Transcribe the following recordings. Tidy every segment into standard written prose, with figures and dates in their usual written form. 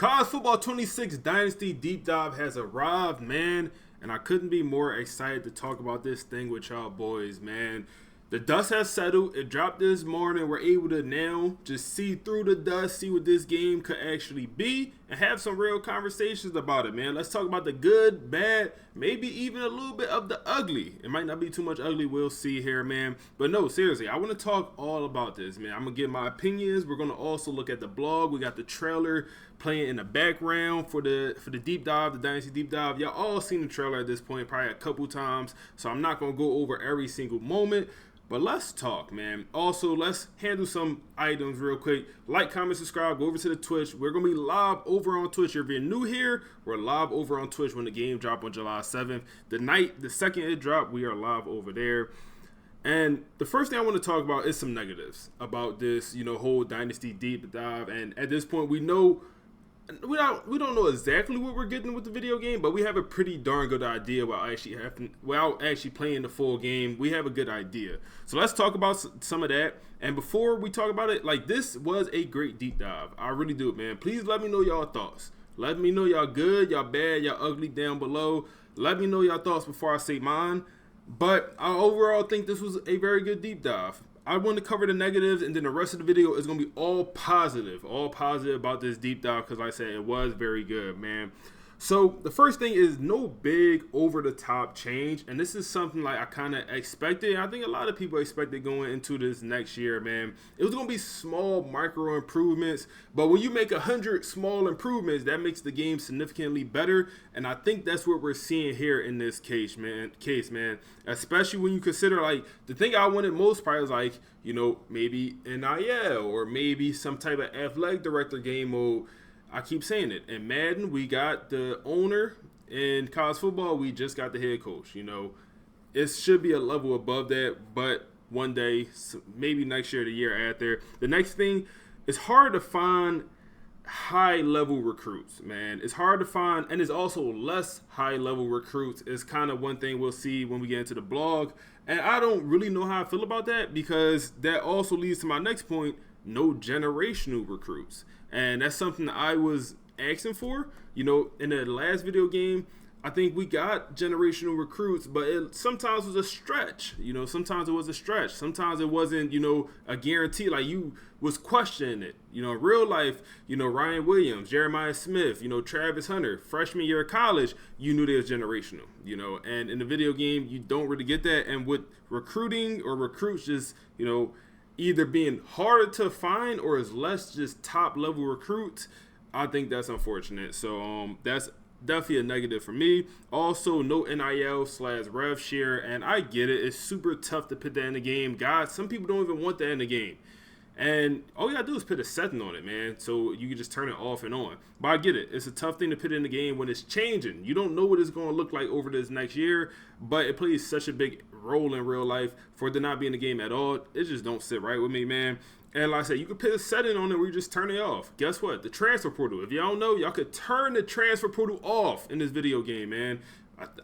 College Football 26 Dynasty Deep Dive has arrived, man, and I couldn't be more excited to talk about this thing with y'all boys, man. The dust has settled. It dropped this morning. We're able to now just see through the dust, see what this game could actually be, and have some real conversations about it, man. Let's talk about the good, bad, maybe even a little bit of the ugly. It might not be too much ugly. We'll see here, man. But no, seriously, I want to talk all about this, man. I'm going to give my opinions. We're going to also look at the blog. We got the trailer playing in the background for the deep dive, the Dynasty deep dive. Y'all all seen the trailer at this point, probably a couple times. So I'm not going to go over every single moment. But let's talk, man. Also, let's handle some items real quick. Like, comment, subscribe. Go over to the Twitch. We're going to be live over on Twitch. If you're new here, we're live over on Twitch when the game dropped on July 7th. The second it dropped, we are live over there. And the first thing I want to talk about is some negatives about this, whole Dynasty deep dive. And at this point, we don't know exactly what we're getting with the video game, but we have a pretty darn good idea without actually playing the full game. We have a good idea. So let's talk about some of that. And before we talk about it, this was a great deep dive. I really do, man. Please let me know y'all thoughts. Let me know y'all good, y'all bad, y'all ugly down below. Let me know y'all thoughts before I say mine. But I overall think this was a very good deep dive. I want to cover the negatives, and then the rest of the video is going to be all positive about this deep dive because, like I said, it was very good, man. So the first thing is no big over-the-top change, and this is something I kind of expected. I think a lot of people expected going into this next year, man. It was going to be small micro improvements, but when you make 100 small improvements, that makes the game significantly better, and I think that's what we're seeing here in this case, man. Especially when you consider, the thing I wanted most probably was, maybe NIL or maybe some type of athletic director game mode. I keep saying it. In Madden, we got the owner. In college football, we just got the head coach. It should be a level above that, but one day, maybe next year, the year after. The next thing, it's hard to find high-level recruits, man. It's hard to find, and it's also less high-level recruits. It's kind of one thing we'll see when we get into the blog. And I don't really know how I feel about that because that also leads to my next point, no generational recruits. And that's something I was asking for. In the last video game, I think we got generational recruits, but it sometimes was a stretch. Sometimes it was a stretch. Sometimes it wasn't, a guarantee. You was questioning it. In real life, Ryan Williams, Jeremiah Smith, Travis Hunter, freshman year of college, you knew they was generational. And in the video game, you don't really get that. And with recruiting or recruits just, either being harder to find or is less just top level recruits, I think that's unfortunate. So that's definitely a negative for me. Also, no NIL/rev share, and I get it. It's super tough to put that in the game. Guys, some people don't even want that in the game. And all you gotta do is put a setting on it, man, so you can just turn it off and on. But I get it. It's a tough thing to put in the game when it's changing. You don't know what it's going to look like over this next year, but it plays such a big role in real life for it to not be in the game at all. It just don't sit right with me, man. And like I said, you can put a setting on it where you just turn it off. Guess what? The transfer portal. If y'all don't know, y'all could turn the transfer portal off in this video game, man.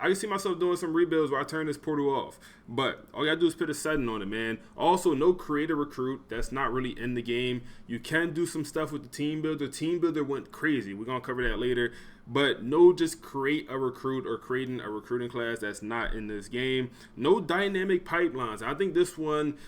I can see myself doing some rebuilds where I turn this portal off. But all you gotta do is put a setting on it, man. Also, no creator recruit. That's not really in the game. You can do some stuff with the team builder. Team builder went crazy. We're gonna cover that later. But no just create a recruit or creating a recruiting class. That's not in this game. No dynamic pipelines. I think this one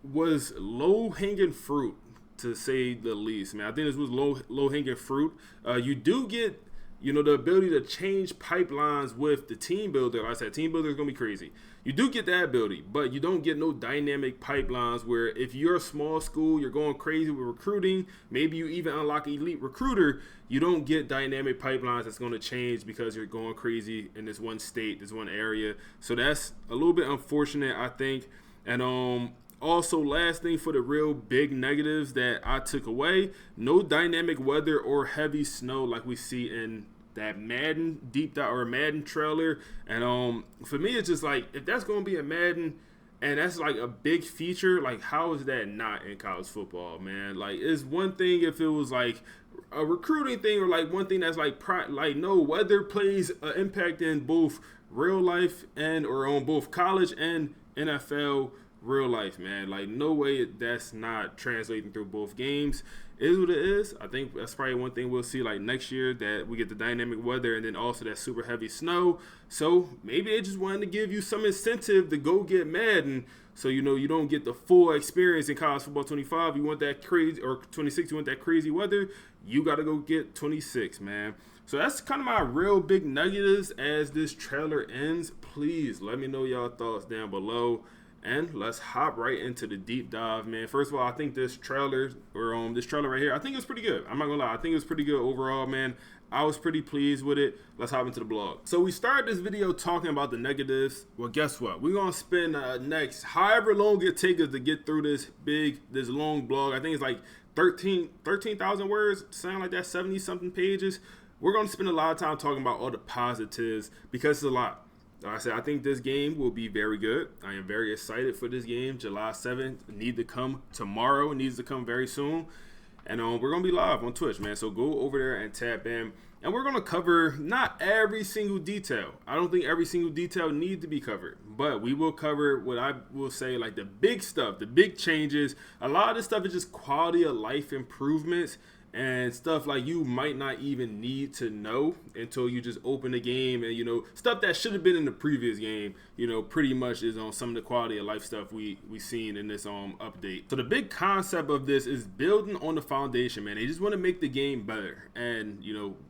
was low-hanging fruit, to say the least, man. I think this was low-hanging fruit. You do get the ability to change pipelines with the team builder. Like I said, team builder is going to be crazy. You do get that ability, but you don't get no dynamic pipelines where if you're a small school, you're going crazy with recruiting, maybe you even unlock elite recruiter, you don't get dynamic pipelines that's going to change because you're going crazy in this one state, this one area. So that's a little bit unfortunate, I think. And also, last thing for the real big negatives that I took away, no dynamic weather or heavy snow like we see in that Madden deep dive or Madden trailer. And for me, it's just if that's going to be a Madden and that's a big feature, how is that not in college football, man? It's one thing if it was a recruiting thing or one thing that's no, weather plays an impact in both real life or on both college and NFL real life, man. No way that's not translating through both games. It is what it is. I think that's probably one thing we'll see like next year, that we get the dynamic weather and then also that super heavy snow. So maybe they just wanted to give you some incentive to go get Madden. So, you don't get the full experience in college football 25. You want that crazy, or 26, you want that crazy weather, you got to go get 26, man. So that's kind of my real big negatives as this trailer ends. Please let me know y'all thoughts down below. And let's hop right into the deep dive, man. First of all, I think this trailer right here, I think it's pretty good. I'm not gonna lie, I think it's pretty good overall, man. I was pretty pleased with it. Let's hop into the blog. So we started this video talking about the negatives. Well, guess what? We're gonna spend next however long it takes us to get through this long blog. I think it's like 13,000 words, sound like that, 70 something pages. We're gonna spend a lot of time talking about all the positives because it's a lot. Like I said, I think this game will be very good. I am very excited for this game. July 7th, need to come tomorrow. It needs to come very soon. And we're going to be live on Twitch, man. So go over there and tap in. And we're going to cover not every single detail. I don't think every single detail needs to be covered. But we will cover what I will say, like the big stuff, the big changes. A lot of this stuff is just quality of life improvements and stuff like you might not even need to know until you just open the game, and stuff that should have been in the previous game, pretty much is on some of the quality of life stuff we seen in this update. So the big concept of this is building on the foundation, man. They just want to make the game better, and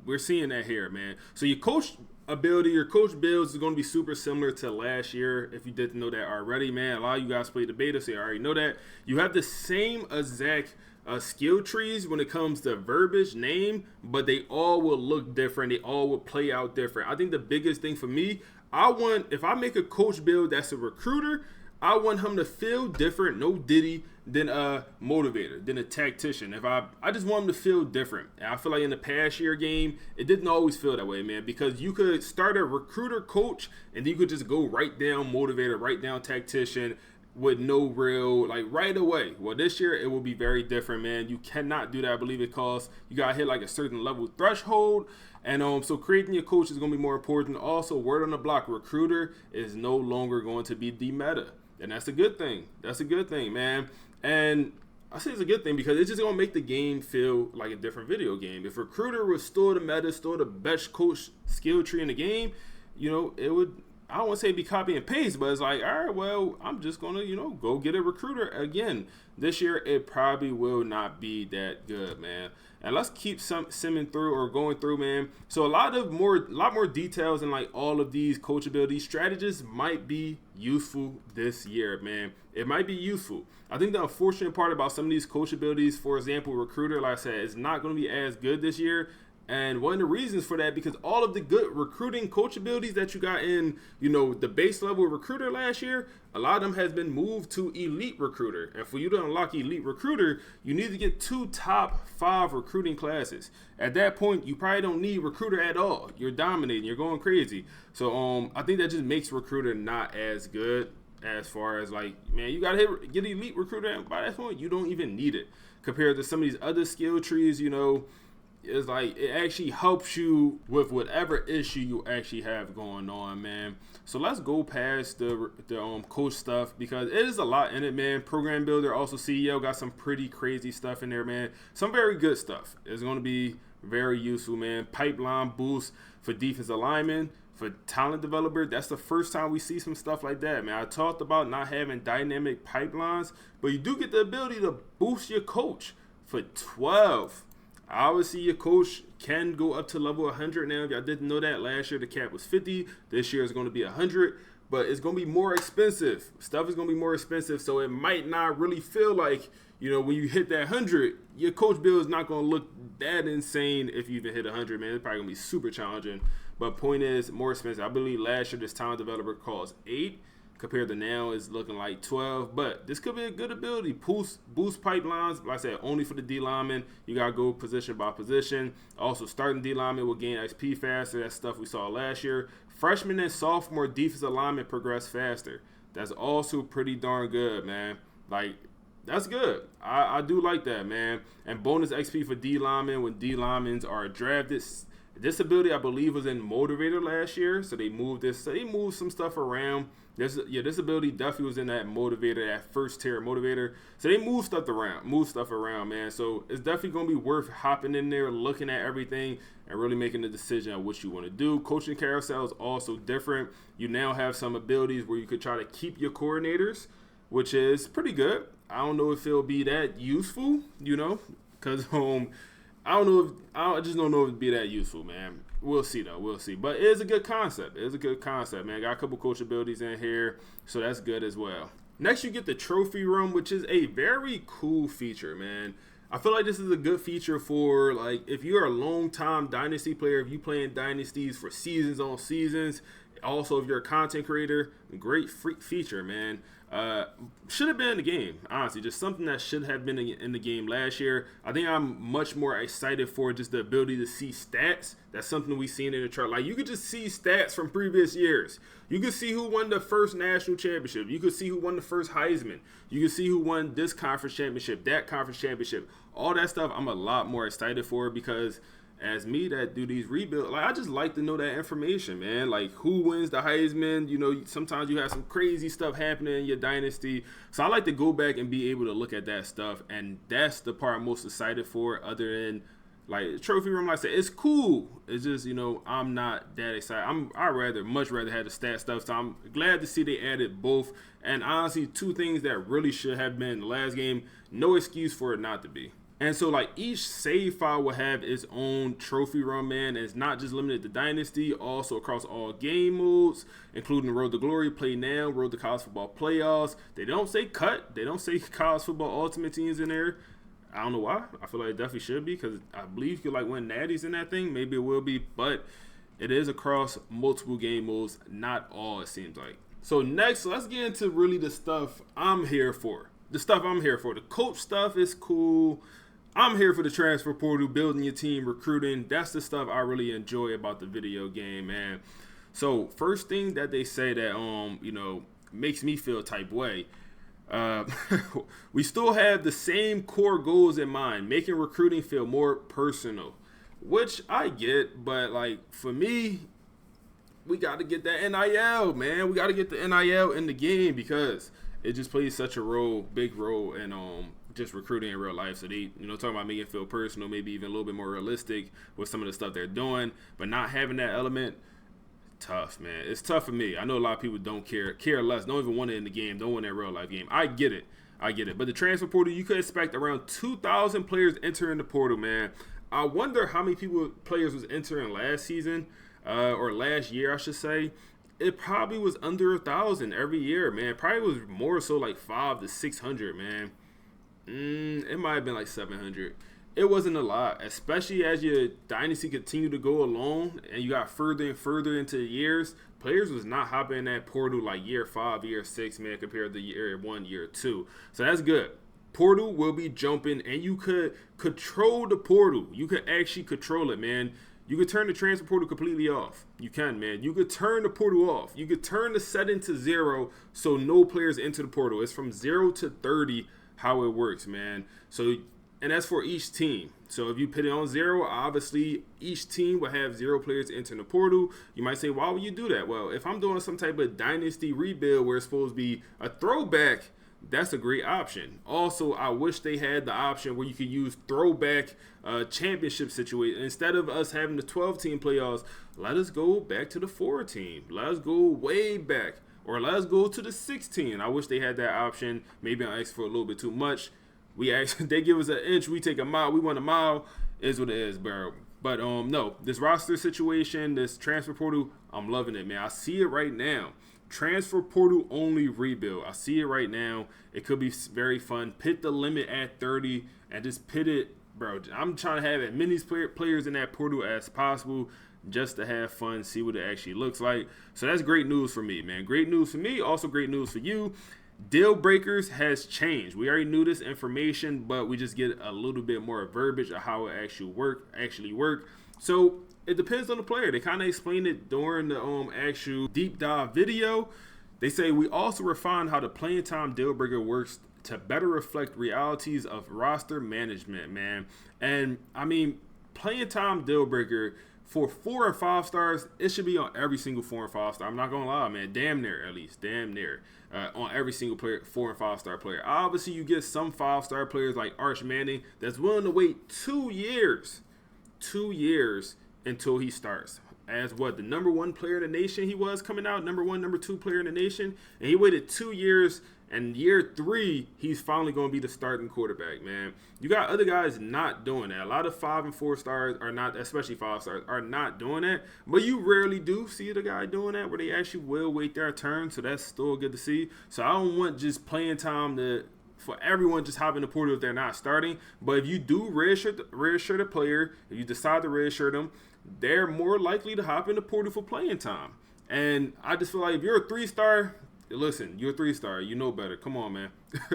we're seeing that here, man. So your coach ability, your coach builds is going to be super similar to last year. If you didn't know that already, man, a lot of you guys played the beta, so you already know that. You have the same exact skill trees when it comes to verbiage, name, but they all will look different. They all will play out different. I think the biggest thing for me, if I make a coach build that's a recruiter, I want him to feel different, no Diddy, than a motivator, than a tactician. I just want him to feel different. And I feel like in the past year game, it didn't always feel that way, man, because you could start a recruiter coach and then you could just go right down motivator, right down tactician, with no real, like, right away. Well, this year it will be very different, man. You cannot do that. I believe it costs, you gotta hit like a certain level threshold, and so creating your coach is gonna be more important. Also, word on the block, recruiter is no longer going to be the meta, and that's a good thing. That's a good thing, man. And I say it's a good thing because it's just gonna make the game feel like a different video game. If recruiter was still the meta, still the best coach skill tree in the game, it would, I don't want to say be copy and paste, but it's like, all right, well, I'm just going to, go get a recruiter again. This year, it probably will not be that good, man. And let's keep simming through or going through, man. So a lot more details in like all of these coachability strategies might be useful this year, man. It might be useful. I think the unfortunate part about some of these coachabilities, for example, recruiter, like I said, is not going to be as good this year. And one of the reasons for that, because all of the good recruiting coach abilities that you got in, the base level recruiter last year, a lot of them has been moved to elite recruiter. And for you to unlock elite recruiter, you need to get 2 top 5 recruiting classes. At that point, you probably don't need recruiter at all. You're dominating. You're going crazy. So I think that just makes recruiter not as good as far as like, man, you got to get elite recruiter. And by that point, you don't even need it. Compared to some of these other skill trees, it's like it actually helps you with whatever issue you actually have going on, man. So let's go past the coach stuff because it is a lot in it, man. Program builder, also CEO, got some pretty crazy stuff in there, man. Some very good stuff. It's going to be very useful, man. Pipeline boost for defensive linemen, for talent developer. That's the first time we see some stuff like that, man. I talked about not having dynamic pipelines, but you do get the ability to boost your coach for 12. Obviously, your coach can go up to level 100 now. If y'all didn't know that, last year the cap was 50. This year is going to be 100, but it's going to be more expensive. Stuff is going to be more expensive, so it might not really feel like, when you hit that 100, your coach bill is not going to look that insane if you even hit 100, man. It's probably going to be super challenging, but point is, more expensive. I believe last year this talent developer cost 8. Compared to now, is looking like 12. But this could be a good ability. Boost pipelines. Like I said, only for the D lineman. You got to go position by position. Also, starting D lineman will gain XP faster. That's stuff we saw last year. Freshman and sophomore defensive lineman progress faster. That's also pretty darn good, man. Like, that's good. I do like that, man. And bonus XP for D linemen when D linemen are drafted. This ability, I believe, was in Motivator last year, so they moved this. So they moved some stuff around. This ability definitely was in that Motivator, that first tier Motivator. So they moved stuff around, man. So it's definitely gonna be worth hopping in there, looking at everything, and really making a decision on what you want to do. Coaching carousel is also different. You now have some abilities where you could try to keep your coordinators, which is pretty good. I don't know if it'll be that useful, because I just don't know if it'd be that useful, man. We'll see, though. We'll see. But it is a good concept. Man. Got a couple coach abilities in here, so that's good as well. Next, you get the trophy room, which is a very cool feature, man. I feel like this is a good feature for, like, if you're a long-time Dynasty player, if you playing Dynasties for seasons on seasons, also if you're a content creator, great feature, man. Should have been in the game, honestly. Just something that should have been in the game last year. I think I'm much more excited for just the ability to see stats. That's something we've seen in the chart. Like, you could just see stats from previous years. You could see who won the first national championship. You could see who won the first Heisman. You could see who won this conference championship, that conference championship. All that stuff I'm a lot more excited for, because as me that do these rebuilds, like, I just like to know that information, man. Like, who wins the Heisman? Sometimes you have some crazy stuff happening in your dynasty. So I like to go back and be able to look at that stuff, and that's the part I'm most excited for. Other than, like, trophy room, like I said, it's cool. It's just, I'm not that excited. I'd much rather have the stat stuff. So I'm glad to see they added both. And honestly, two things that really should have been in the last game. No excuse for it not to be. And so, like, each save file will have its own trophy run, man. And it's not just limited to Dynasty, also across all game modes, including Road to Glory, Play Now, Road to College Football Playoffs. They don't say cut. They don't say College Football Ultimate Teams in there. I don't know why. I feel like it definitely should be, because I believe you could, like, win natties in that thing. Maybe it will be, but it is across multiple game modes. Not all, it seems like. So next, let's get into really the stuff I'm here for. The coach stuff is cool. I'm here for the transfer portal, building your team, recruiting. That's the stuff I really enjoy about the video game, man. So first thing that they say that makes me feel type way. We still have the same core goals in mind, making recruiting feel more personal, which I get, but, like, for me, we got to get that NIL, man. We got to get the NIL in the game, because it just plays such a big role in just recruiting in real life. So they, talking about making it feel personal, maybe even a little bit more realistic with some of the stuff they're doing, but not having that element, tough, man. It's tough for me. I know a lot of people don't care less, don't even want it in the game, don't want that real life game. I get it. But the transfer portal, you could expect around 2,000 players entering the portal, man. I wonder how many players was entering last season, or last year, I should say. It probably was under 1,000 every year, man. Probably was more so like 500 to 600, man. It might have been like 700. It wasn't a lot, especially as your dynasty continued to go along and you got further and further into the years. Players was not hopping in that portal like year 5, year 6, man, compared to year 1, year 2. So that's good. Portal will be jumping, and you could control the portal. You could actually control it, man. You could turn the transfer portal completely off. You can, man. You could turn the portal off. You could turn the setting to 0 so no players enter the portal. It's from 0 to 30 how it works, man. So, and that's for each team. So if you put it on 0, obviously each team will have 0 players entering the portal. You might say, why would you do that? Well, if I'm doing some type of dynasty rebuild where it's supposed to be a throwback, that's a great option. Also, I wish they had the option where you could use throwback championship situation. Instead of us having the 12-team playoffs, let us go back to the 4-team. Let us go way back. Or let us go to the 16. I wish they had that option. Maybe I asked for a little bit too much. They give us an inch, we take a mile. We want a mile. Is what it is, bro. But no, this roster situation, this transfer portal, I'm loving it, man. I see it right now. Transfer portal only rebuild. I see it right now. It could be very fun. Pit the limit at 30 and just pit it, bro. I'm trying to have as many players in that portal as possible, just to have fun, see what it actually looks like. So that's great news for me, man. Great news for me, also great news for you. Deal breakers has changed. We already knew this information, but we just get a little bit more verbiage of how it actually work. So it depends on the player. They kind of explained it during the actual deep dive video. They say we also refined how the playing time deal breaker works to better reflect realities of roster management, man. And I mean, playing time deal breaker, For 4 and 5 stars, it should be on every single 4 and 5 star. I'm not gonna lie, man. Damn near, at least, damn near. On every single player, 4 and 5 star player. Obviously, you get some 5-star players like Arch Manning that's willing to wait 2 years until he starts. As what, the number 1 player in the nation he was coming out, number 1, number 2 player in the nation, and he waited 2 years. And year 3, he's finally going to be the starting quarterback, man. You got other guys not doing that. A lot of 5 and 4 stars are not, especially 5 stars, are not doing that. But you rarely do see the guy doing that where they actually will wait their turn. So that's still good to see. So I don't want just playing time for everyone just hopping the portal if they're not starting. But if you do redshirt a player, if you decide to redshirt them, they're more likely to hop in the portal for playing time. And I just feel like if you're a 3-star, listen, you're a 3-star. You know better. Come on, man.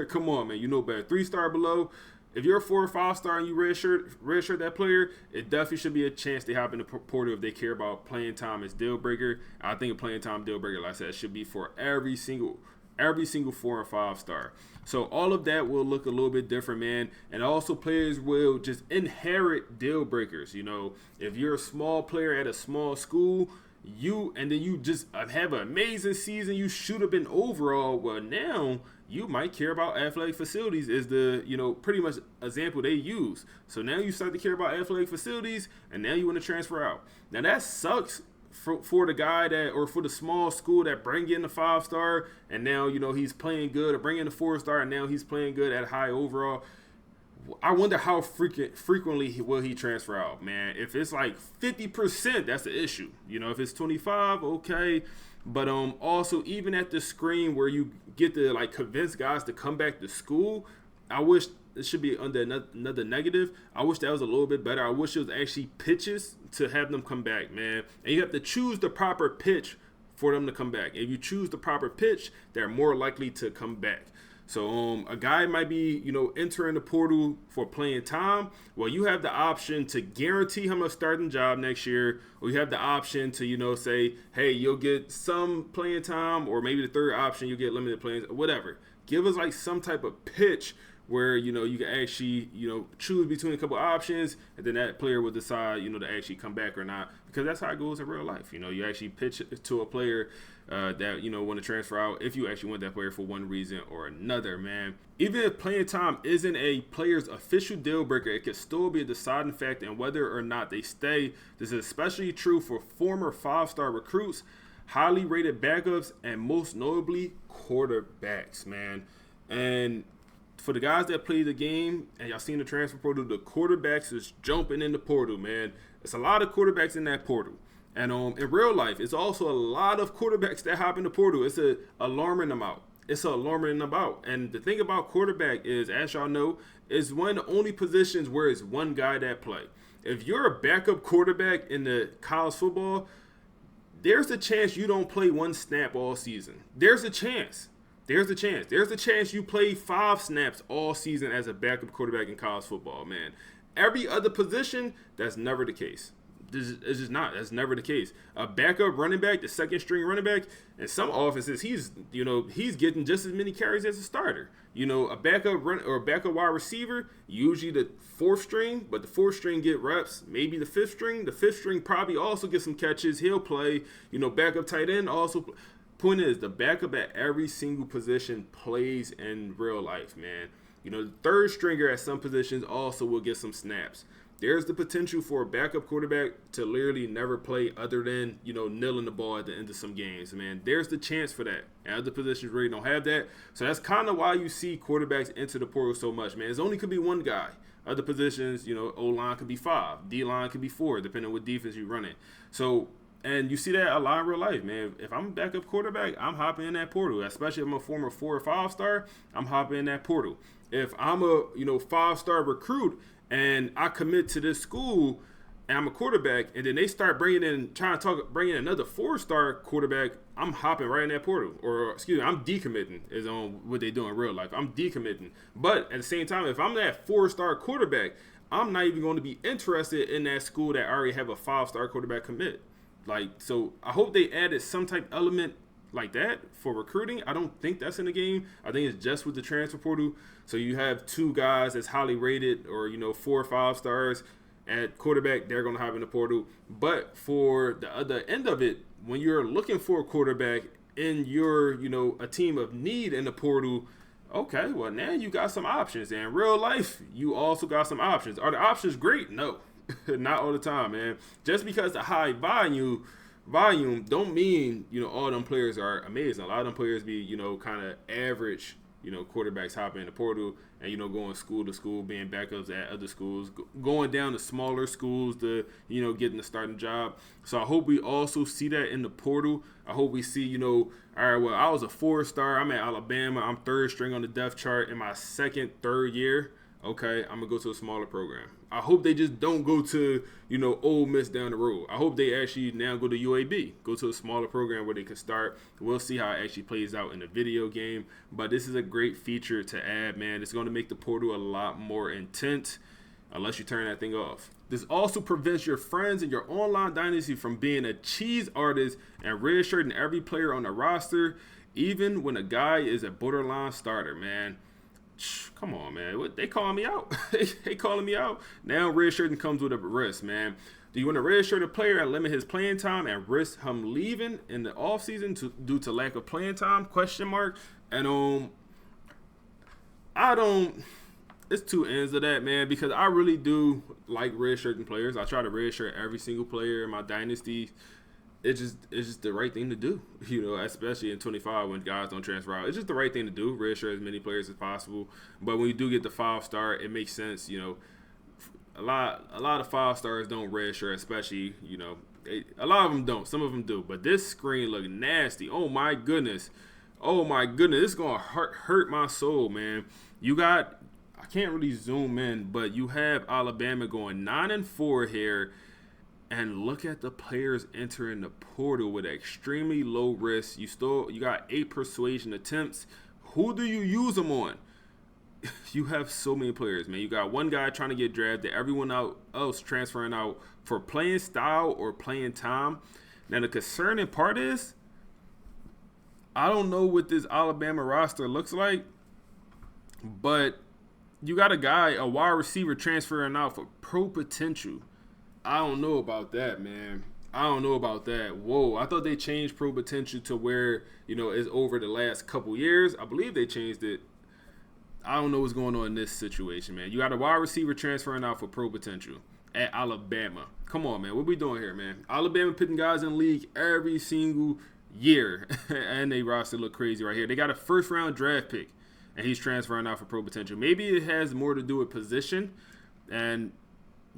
Come on, man. You know better. 3-star below. If you're a 4 or 5-star and you redshirt that player, it definitely should be a chance they hop in the portal if they care about playing time as deal breaker. I think a playing time deal breaker, like I said, should be for every single 4 and 5-star. So all of that will look a little bit different, man. And also players will just inherit deal breakers. You know, if you're a small player at a small school, and then you just have an amazing season, you shoot up in overall, well, now you might care about athletic facilities is the, pretty much example they use. So now you start to care about athletic facilities, and now you want to transfer out. Now that sucks for the guy or for the small school that bring in the 5-star, and now, he's playing good, or bring in the 4-star, and now he's playing good at high overall. I wonder how frequently will he transfer out, man. If it's like 50%, that's the issue. If it's 25, okay. But also, even at the screen where you get to convince guys to come back to school, I wish it should be under another negative. I wish that was a little bit better. I wish it was actually pitches to have them come back, man. And you have to choose the proper pitch for them to come back. If you choose the proper pitch, they're more likely to come back. So a guy might be, entering the portal for playing time. Well, you have the option to guarantee him a starting job next year, or you have the option to, say, hey, you'll get some playing time, or maybe the third option, you'll get limited playing, whatever. Give us some type of pitch where, you can actually, choose between a couple options, and then that player will decide, to actually come back or not, because that's how it goes in real life. You actually pitch to a player that, want to transfer out if you actually want that player for one reason or another, man. Even if playing time isn't a player's official deal breaker, it could still be a deciding factor in whether or not they stay. This is especially true for former 5-star recruits, highly rated backups, and most notably quarterbacks, man. And for the guys that play the game, and y'all seen the transfer portal, the quarterbacks is jumping in the portal, man. It's a lot of quarterbacks in that portal. And in real life, it's also a lot of quarterbacks that hop in the portal. It's an alarming amount. And the thing about quarterback is, as y'all know, is one of the only positions where it's one guy that play. If you're a backup quarterback in the college football, there's a chance you don't play one snap all season. There's a chance you play 5 snaps all season as a backup quarterback in college football, man. Every other position, that's never the case. It's just not. That's never the case. A backup running back, the second string running back, in some offenses, he's getting just as many carries as a starter. A backup wide receiver, usually the 4th string, but the 4th string get reps. Maybe the 5th string. The 5th string probably also gets some catches. He'll play. Backup tight end also. Point is, the backup at every single position plays in real life, man. The 3rd stringer at some positions also will get some snaps. There's the potential for a backup quarterback to literally never play other than, kneeling the ball at the end of some games, man. There's the chance for that. And other positions really don't have that. So that's kind of why you see quarterbacks enter the portal so much, man. It only could be one guy. Other positions, O-line could be 5. D-line could be 4, depending on what defense you're running. So, and you see that a lot in real life, man. If I'm a backup quarterback, I'm hopping in that portal. Especially if I'm a former 4 or 5-star, I'm hopping in that portal. If I'm a, 5-star recruit, and I commit to this school, and I'm a quarterback, and then they start bringing in another 4-star quarterback, I'm hopping right in that portal. I'm decommitting is on what they do in real life. I'm decommitting. But at the same time, if I'm that 4-star quarterback, I'm not even going to be interested in that school that already have a 5-star quarterback commit. So I hope they added some type of element like that for recruiting. I don't think that's in the game. I think it's just with the transfer portal. So you have 2 guys that's highly rated, or 4 or 5 stars, at quarterback, they're going to have in the portal. But for the other end of it, when you're looking for a quarterback in your, a team of need in the portal, okay, well, now you got some options. And in real life, you also got some options. Are the options great? No, not all the time, man. Just because the high volume don't mean, all them players are amazing. A lot of them players be, kind of average, quarterbacks hopping in the portal and, going school to school, being backups at other schools, going down to smaller schools to, getting a starting job. So I hope we also see that in the portal. I hope we see, all right, well, I was a 4-star. I'm at Alabama. I'm 3rd string on the depth chart in my 2nd, 3rd year. Okay, I'm going to go to a smaller program. I hope they just don't go to, Ole Miss down the road. I hope they actually now go to UAB, go to a smaller program where they can start. We'll see how it actually plays out in the video game. But this is a great feature to add, man. It's going to make the portal a lot more intense unless you turn that thing off. This also prevents your friends in your online dynasty from being a cheese artist and redshirting every player on the roster, even when a guy is a borderline starter, man. Come on, man. What, they calling me out? They calling me out. Now redshirting comes with a risk, man. Do you want to redshirt a player and limit his playing time and risk him leaving in the offseason due to lack of playing time? ? And I don't. It's two ends of that, man, because I really do like redshirting players. I try to redshirt every single player in my dynasty. It's just the right thing to do, especially in 25 when guys don't transfer out. It's just the right thing to do, redshirt as many players as possible. But when you do get the 5-star, it makes sense, A lot of 5-stars don't redshirt, especially, a lot of them don't. Some of them do. But this screen look nasty. Oh, my goodness. It's going to hurt my soul, man. I can't really zoom in, but you have Alabama going 9-4 here. And look at the players entering the portal with extremely low risk. You got 8 persuasion attempts. Who do you use them on? You have so many players, man. You got one guy trying to get drafted, everyone else transferring out for playing style or playing time. Now the concerning part is, I don't know what this Alabama roster looks like, but you got a wide receiver transferring out for pro potential. I don't know about that, man. I don't know about that. Whoa, I thought they changed pro potential to where, it's over the last couple years. I believe they changed it. I don't know what's going on in this situation, man. You got a wide receiver transferring out for pro potential at Alabama. Come on, man. What we doing here, man? Alabama putting guys in the league every single year. And they roster look crazy right here. They got a 1st-round draft pick, and he's transferring out for pro potential. Maybe it has more to do with position, and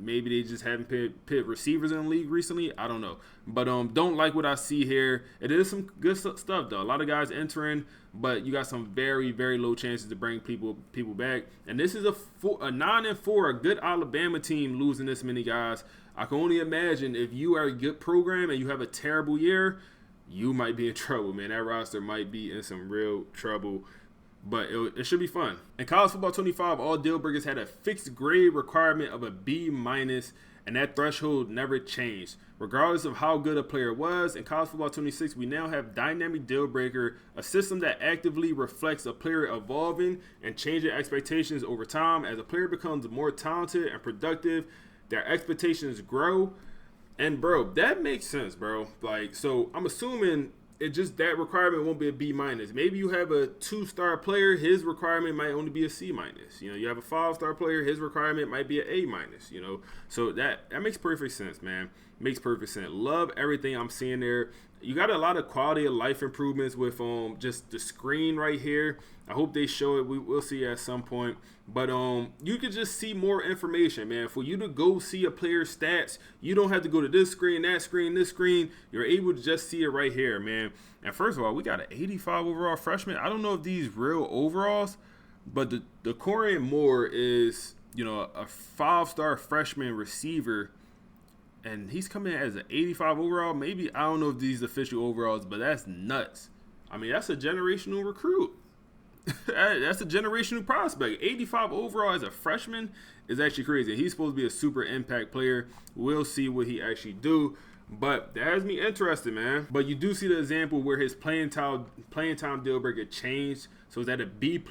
maybe they just haven't put receivers in the league recently. I don't know. But don't like what I see here. It is some good stuff, though. A lot of guys entering, but you got some very, very low chances to bring people back. And this is a 9-4, a good Alabama team losing this many guys. I can only imagine if you are a good program and you have a terrible year, you might be in trouble, man. That roster might be in some real trouble. But it should be fun. In college football 25, all deal breakers had a fixed grade requirement of a B-, and that threshold never changed. Regardless of how good a player was, in college football 26, we now have dynamic deal breaker, a system that actively reflects a player evolving and changing expectations over time. As a player becomes more talented and productive, their expectations grow. And, bro, that makes sense, bro. So I'm assuming that requirement won't be a B-. Maybe you have a 2-star player, his requirement might only be a C-. You have a 5-star player, his requirement might be an A-. So that makes perfect sense, man. Makes perfect sense. Love everything I'm seeing there. You got a lot of quality of life improvements with just the screen right here. I hope they show it. We'll see at some point. But you can just see more information, man. For you to go see a player's stats, you don't have to go to this screen, that screen, this screen. You're able to just see it right here, man. And first of all, we got an 85 overall freshman. I don't know if these real overalls, but the Corian Moore is, a 5-star freshman receiver. And he's coming in as an 85 overall. Maybe, I don't know if these official overalls, but that's nuts. I mean, that's a generational recruit. That's a generational prospect. 85 overall as a freshman is actually crazy. He's supposed to be a super impact player. We'll see what he actually do. But that has me interested, man. But you do see the example where his playing time deal breaker changed. So it's at a B+.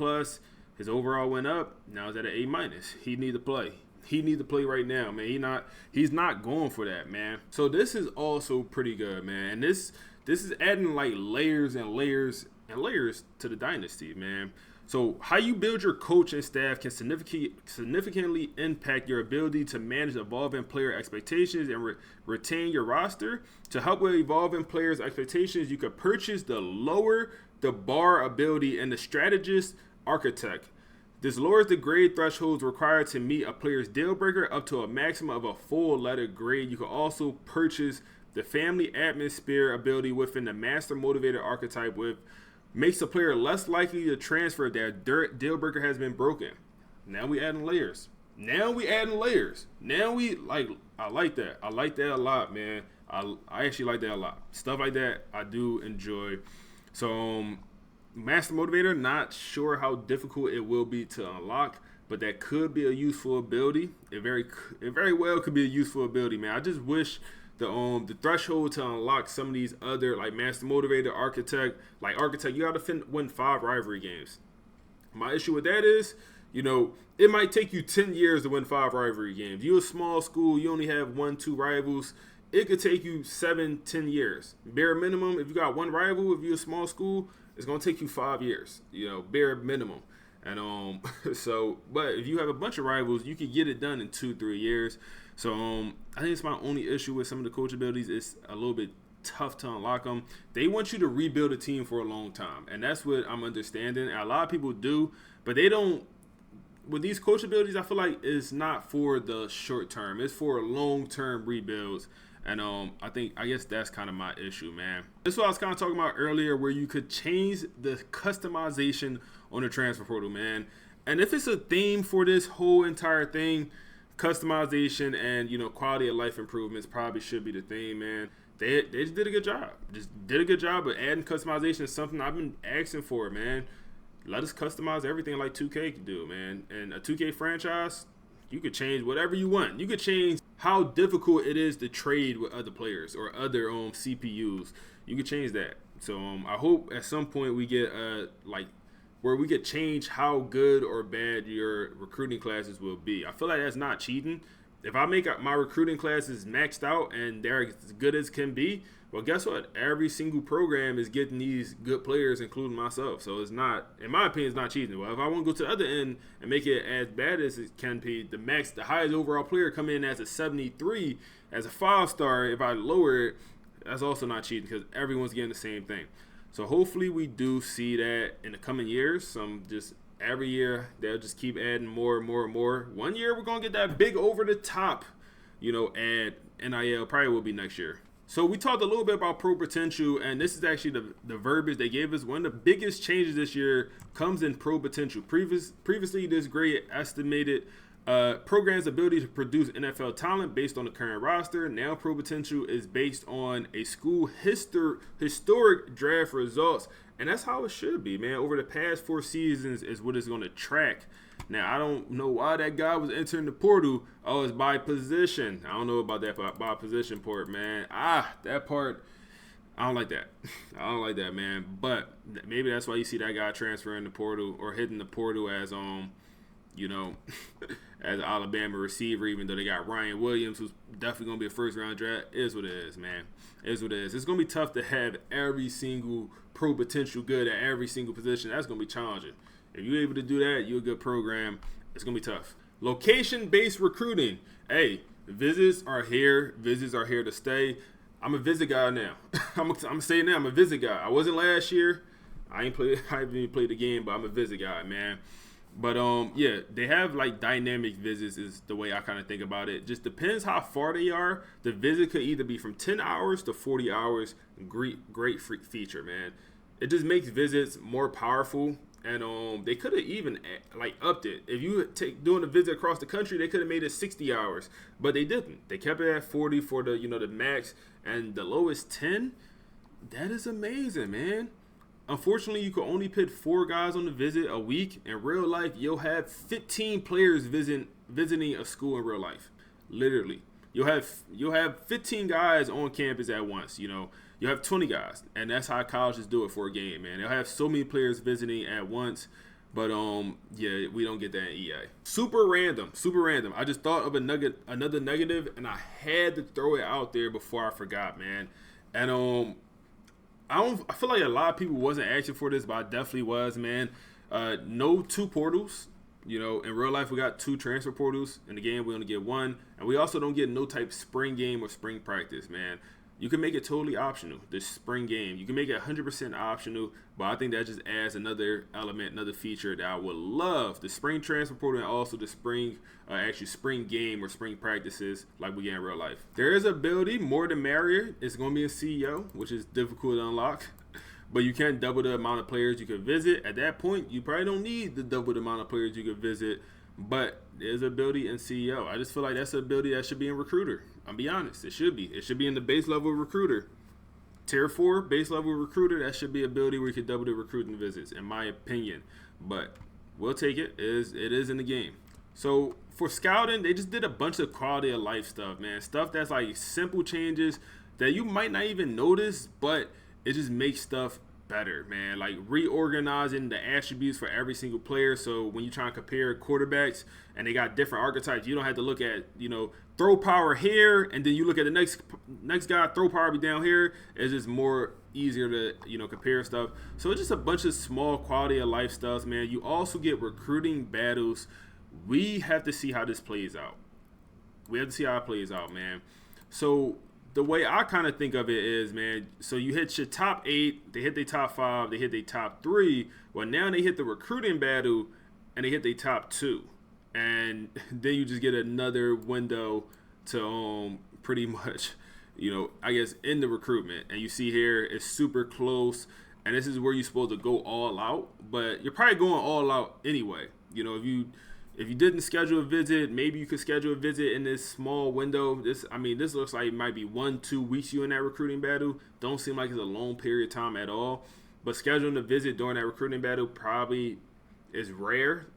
His overall went up. Now it's at an A-. He need to play. he need to play right now, man. He's not going for that, man. So this is also pretty good, man. And this is adding like layers and layers and layers to the dynasty, man. So how you build your coach and staff can significantly impact your ability to manage evolving player expectations and retain your roster. To help with evolving players' expectations, you could purchase the Lower the Bar ability in the Strategist Architect. This lowers the grade thresholds required to meet a player's deal breaker up to a maximum of a full letter grade. You can also purchase the Family Atmosphere ability within the Master Motivator archetype, with makes the player less likely to transfer their deal breaker has been broken. Now we adding layers. I like that. I like that a lot, man. I actually like that a lot. Stuff like that I do enjoy. So Master Motivator, not sure how difficult it will be to unlock, but that could be a useful ability. It very well could be a useful ability, man. I just wish the threshold to unlock some of these other, like Master Motivator, Architect, you got to win 5 rivalry games. My issue with that is, it might take you 10 years to win 5 rivalry games. You're a small school, you only have 1-2 rivals. It could take you 7-10 years. Bare minimum, if you got 1 rival, if you're a small school, it's gonna take you 5 years. Bare minimum. And but if you have a bunch of rivals, you can get it done in 2-3 years. So I think it's my only issue with some of the coach abilities. It's a little bit tough to unlock them. They want you to rebuild a team for a long time, and that's what I'm understanding. And a lot of people do, but they don't. With these coach abilities, I feel like it's not for the short term. It's for long-term rebuilds. And I guess that's kind of my issue, man. This is what I was kind of talking about earlier, where you could change the customization on the transfer portal, man. And if it's a theme for this whole entire thing, customization and quality of life improvements probably should be the theme, man. They just did a good job. But adding customization is something I've been asking for, man. Let us customize everything like 2K can do, man. And a 2K franchise, you could change whatever you want. You could change how difficult it is to trade with other players or other CPUs. You could change that. So I hope at some point we get where we could change how good or bad your recruiting classes will be. I feel like that's not cheating. If I make my recruiting classes maxed out and they're as good as can be, well, guess what? Every single program is getting these good players, including myself. So it's not, in my opinion, it's not cheating. Well, if I want to go to the other end and make it as bad as it can be, the highest overall player come in as a 73, as a 5-star. If I lower it, that's also not cheating because everyone's getting the same thing. So hopefully we do see that in the coming years. Every year they'll just keep adding more and more and more. One year we're gonna get that big over the top, add NIL. Probably will be next year. So we talked a little bit about Pro Potential, and this is actually the verbiage they gave us. One of the biggest changes this year comes in Pro Potential. Previously, this grade estimated program's ability to produce NFL talent based on the current roster. Now Pro Potential is based on a school historic draft results, and that's how it should be, man. Over the past 4 seasons is what it's going to track. Now, I don't know why that guy was entering the portal. Oh, it's by position. I don't know about that by position part, man. That part, I don't like that. I don't like that, man. But maybe that's why you see that guy transferring the portal or hitting the portal as as an Alabama receiver, even though they got Ryan Williams, who's definitely going to be a first-round draft. Is what it is, man. Is what it is. It's going to be tough to have every single Pro Potential good at every single position. That's going to be challenging. If you're able to do that, you're a good program. It's going to be tough. Location-based recruiting. Hey, visits are here. Visits are here to stay. I'm a visit guy now. I'm saying now, I'm a visit guy. I wasn't last year. I ain't even played the game, but I'm a visit guy, man. But yeah, they have like dynamic visits is the way I kind of think about it. Just depends how far they are. The visit could either be from 10 hours to 40 hours. Great freak feature, man. It just makes visits more powerful. And they could have even upped it. If you doing a visit across the country, they could have made it 60 hours, but they didn't. They kept it at 40 for the the max, and the lowest 10. That is amazing, man. Unfortunately, you can only put 4 guys on the visit a week. In real life, you'll have 15 players visiting a school in real life. Literally, you'll have 15 guys on campus at once. You'll have 20 guys, and that's how colleges do it for a game, man. They'll have so many players visiting at once. But yeah, we don't get that in EA. Super random, super random. I just thought of another negative, and I had to throw it out there before I forgot, man. And I feel like a lot of people wasn't asking for this, but I definitely was, man. No two portals. You know, in real life, we got 2 transfer portals. In the game, we only get 1. And we also don't get no type spring game or spring practice, man. You can make it totally optional, the spring game. You can make it 100% optional, but I think that just adds another element, another feature that I would love. The spring transfer portal and also the spring game or spring practices like we get in real life. There is ability, more than merrier. It's going to be in CEO, which is difficult to unlock. But you can double the amount of players you can visit. At that point, you probably don't need the double the amount of players you can visit. But there's ability in CEO. I just feel like that's an ability that should be in Recruiter. I'll be honest. It should be. It should be in the base level Recruiter. Tier 4, base level Recruiter, that should be ability where you can double the recruiting visits, in my opinion. But we'll take it. It is in the game. So for scouting, they just did a bunch of quality of life stuff, man. Stuff that's like simple changes that you might not even notice, but it just makes stuff better, man. Like reorganizing the attributes for every single player. So when you try and compare quarterbacks and they got different archetypes, you don't have to look at, throw power here and then you look at the next guy, throw power be down here. It's just more easier to, compare stuff. So it's just a bunch of small quality of life stuff, man. You also get recruiting battles. We have to see how this plays out. We have to see how it plays out, man. So the way I kind of think of it is, man, so you hit your top 8, they hit their top 5, they hit their top 3. Well, now they hit the recruiting battle and they hit their top 2. And then you just get another window to pretty much, I guess, in the recruitment. And you see here, it's super close. And this is where you're supposed to go all out. But you're probably going all out anyway. If you didn't schedule a visit, maybe you could schedule a visit in this small window. This looks like it might be 1-2 weeks you in that recruiting battle. Don't seem like it's a long period of time at all. But scheduling a visit during that recruiting battle probably is rare.